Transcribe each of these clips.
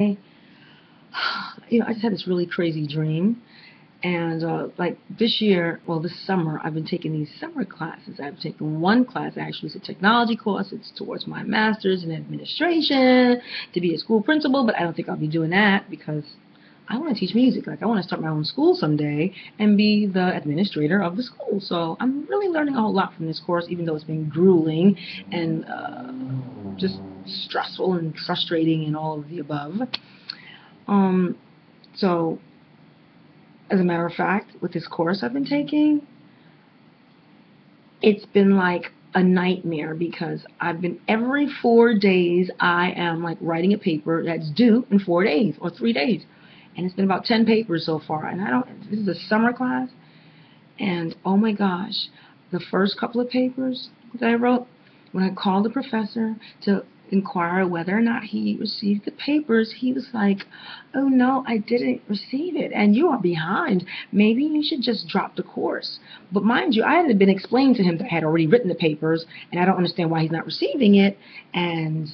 I just had this really crazy dream. And like this year, well, this summer, I've been taking these summer classes. I've taken one class, actually, it's a technology course. It's towards my master's in administration to be a school principal, but I don't think I'll be doing that because I want to teach music. Like, I want to start my own school someday and be the administrator of the school. So I'm really learning a whole lot from this course, even though it's been grueling and just stressful and frustrating and all of the above. Um, so as a matter of fact, with this course I've been taking, it's been like a nightmare because I've been every 4 days I am like writing a paper that's due in 4 days or 3 days. And it's been about 10 papers so far. And this is a summer class. And oh my gosh, the first couple of papers that I wrote, when I called the professor to inquire whether or not he received the papers, he was like, "Oh no, I didn't receive it, and you are behind. Maybe you should just drop the course." But mind you, I had been explaining to him that I had already written the papers, and I don't understand why he's not receiving it, and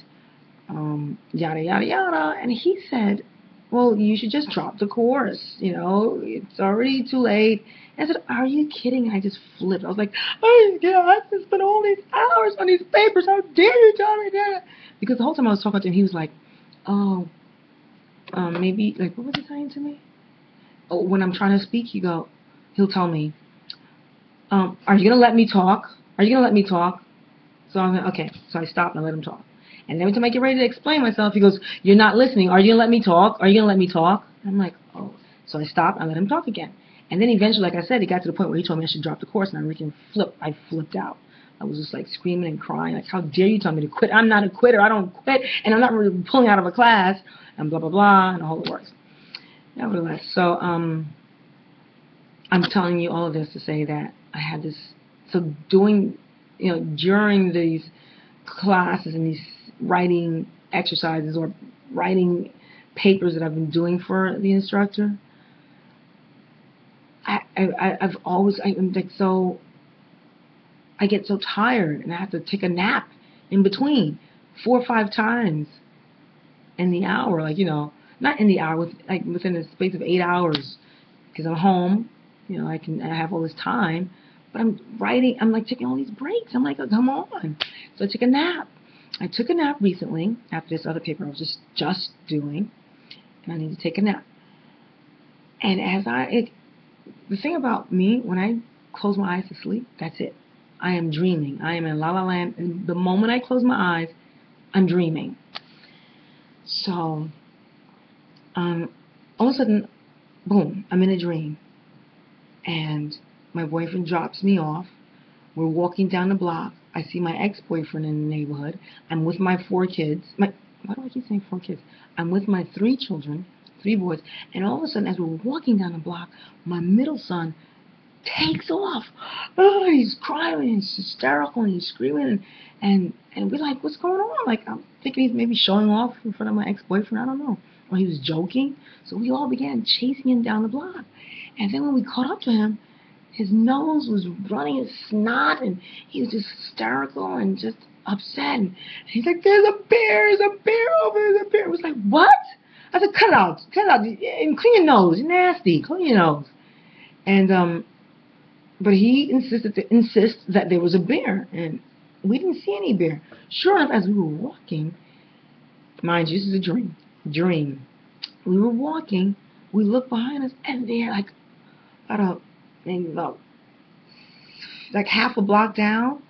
yada yada yada. And he said, "Well, you should just drop the course. It's already too late." And I said, "Are you kidding?" And I just flipped. I was like, "Oh yeah, I just spent all these hours on these papers. How dare you tell me that?" Because the whole time I was talking to him, he was like, "Oh, maybe like what was he saying to me? Oh, when I'm trying to speak, he'll tell me, are you gonna let me talk? Are you gonna let me talk?" So I'm like, okay. So I stopped and I let him talk. And every time I get ready to explain myself, he goes, "You're not listening. Are you gonna let me talk? Are you gonna let me talk?" I'm like, oh. So I stopped and let him talk again. And then eventually, like I said, it got to the point where he told me I should drop the course, and I flipped out. I was just like screaming and crying, like, "How dare you tell me to quit? I'm not a quitter. I don't quit, and I'm not really pulling out of a class," and blah blah blah, and the whole works. Nevertheless, so I'm telling you all of this to say that I had this. So doing, during these classes and these writing exercises or writing papers that I've been doing for the instructor, I've always I'm like so I get so tired and I have to take a nap in between 4 or 5 times in the hour, like not in the hour, like within the space of 8 hours because I'm home. I have all this time, but I'm writing. I'm like taking all these breaks. I'm like, oh, come on. So I took a nap. I took a nap recently after this other paper I was just doing, and I need to take a nap. And the thing about me, when I close my eyes to sleep, that's it. I am dreaming. I am in la la land, and the moment I close my eyes, I'm dreaming. So, all of a sudden, boom, I'm in a dream, and my boyfriend drops me off. We're walking down the block. I see my ex-boyfriend in the neighborhood. I'm with my 4 kids. Why do I keep saying 4 kids? I'm with my 3 children, 3 boys, and all of a sudden, as we're walking down the block, my middle son takes off. Oh, he's crying and he's hysterical and he's screaming and we're like, what's going on? Like, I'm thinking he's maybe showing off in front of my ex-boyfriend. I don't know. Or he was joking. So we all began chasing him down the block. And then when we caught up to him, his nose was running his snot, and he was just hysterical and just upset. And he's like, "There's a bear! There's a bear over there! There's a bear!" It was like, "What?" I said, cut it out, and clean your nose. You're nasty. Clean your nose." And but he insists that there was a bear, and we didn't see any bear. Sure enough, as we were walking, mind you, this is a dream. Dream. We were walking. We looked behind us, and there, like about maybe about like half a block down,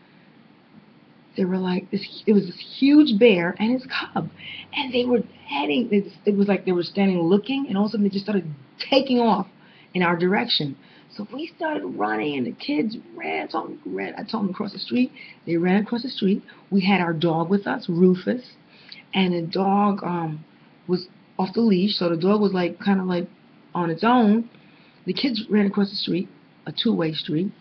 they were like this. It was this huge bear and his cub, and they were heading. It was like they were standing looking, and all of a sudden they just started taking off in our direction. So we started running, and the kids ran. I told them to cross the street. They ran across the street. We had our dog with us, Rufus, and the dog was off the leash, so the dog was like kind of like on its own. The kids ran across the street, a two-way street,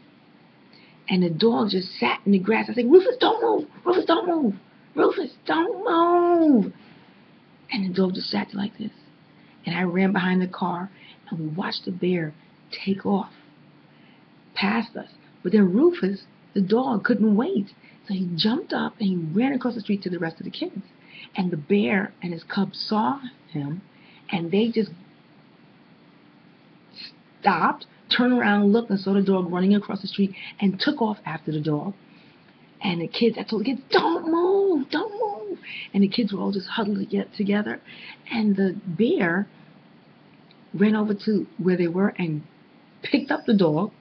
and the dog just sat in the grass. I said, "Rufus, don't move! Rufus, don't move! Rufus, don't move!" And the dog just sat there like this. And I ran behind the car, and we watched the bear take off past us. But then Rufus, the dog, couldn't wait. So he jumped up and he ran across the street to the rest of the kids. And the bear and his cub saw him, and they just stopped, turned around, looked, and saw the dog running across the street and took off after the dog. And the kids, I told the kids, don't move, don't move. And the kids were all just huddled together. And the bear ran over to where they were and picked up the dog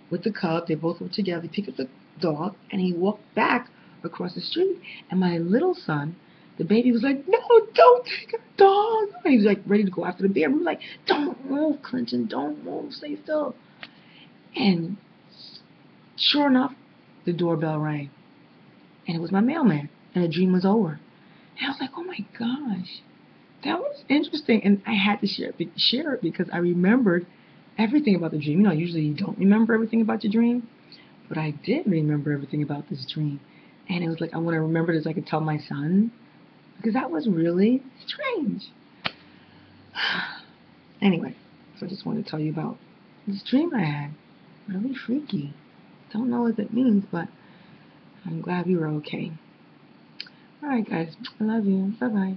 with the cub. They both were together. He picked up the dog and he walked back across the street. And my little son, the baby, was like, no, don't take our dog. And he was like ready to go after the bear. We were like, don't move, Clinton, don't move, stay still. And sure enough, the doorbell rang. And it was my mailman. And the dream was over. And I was like, oh my gosh, that was interesting. And I had to share it because I remembered everything about the dream. You know, usually you don't remember everything about your dream. But I did remember everything about this dream. And it was like, I want to remember this so I could tell my son. Because that was really strange. Anyway, so I just wanted to tell you about this dream I had. Really freaky. Don't know what it means, but I'm glad we were okay. Alright guys, I love you. Bye-bye.